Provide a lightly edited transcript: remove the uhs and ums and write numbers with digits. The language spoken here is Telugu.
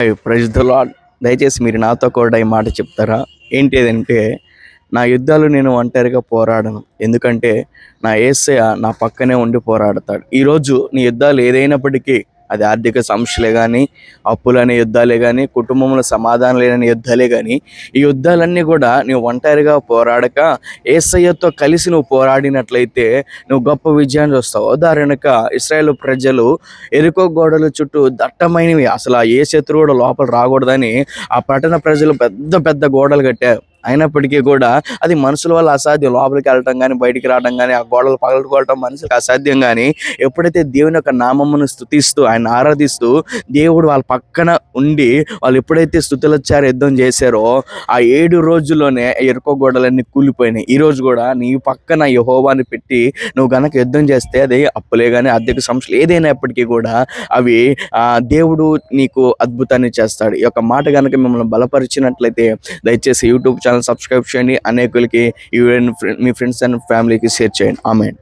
Praise the lord. దయచేసి మీరు నాతో కూడా ఈ మాట చెప్తారా? ఏంటిదంటే, నా యుద్ధాలు నేను ఒంటరిగా పోరాడను. ఎందుకంటే నా యేసయ్య నా పక్కనే ఉండి పోరాడతాడు. ఈరోజు నీ యుద్ధాలు ఏదైనప్పటికీ, అది ఆర్థిక సమస్యలే కానీ, అప్పులనే యుద్ధాలే కానీ, కుటుంబంలో సమాధానం లేని యుద్ధాలే కానీ, ఈ యుద్ధాలన్నీ కూడా నువ్వు ఒంటరిగా పోరాడక యేసయ్యతో కలిసి నువ్వు పోరాడినట్లయితే నువ్వు గొప్ప విజయాన్ని చూస్తావు. ఉదాహరణకు ఇశ్రాయేలు ప్రజలు ఎరికో గోడల చుట్టూ దట్టమైనవి, అసలు ఏ శత్రువు కూడా లోపల రాకూడదని ఆ పట్టణ ప్రజలు పెద్ద పెద్ద గోడలు కట్టారు. అయినప్పటికీ కూడా అది మనుషుల వల్ల అసాధ్యం. లోపలికి వెళ్ళటం కానీ, బయటికి రావడం కానీ, ఆ గోడలు పగలగొట్టడం మనుషులకు అసాధ్యం. కానీ ఎప్పుడైతే దేవుని యొక్క నామమును స్తుతిస్తూ ఆయన ఆరాధిస్తూ దేవుడు వాళ్ళ పక్కన ఉండి వాళ్ళు ఎప్పుడైతే స్తుతులచారు యుద్ధం చేశారో ఆ 7 రోజుల్లోనే ఎరుకో గోడలన్నీ కూలిపోయినాయి. ఈ రోజు కూడా నీ పక్కన యెహోవాని పెట్టి నువ్వు గనక యుద్ధం చేస్తే, అది అప్పులే కానీ ఆర్థిక సమస్యలు ఏదైనప్పటికీ కూడా అవి దేవుడు నీకు అద్భుతాన్ని చేస్తాడు. ఈ యొక్క మాట కనుక మిమ్మల్ని బలపరిచినట్లయితే దయచేసి యూట్యూబ్ ఛానల్ సబ్స్క్రైబ్ చేయండి. అనేకులకి మీ ఫ్రెండ్స్ అండ్ ఫ్యామిలీకి షేర్ చేయండి. ఆమేన్.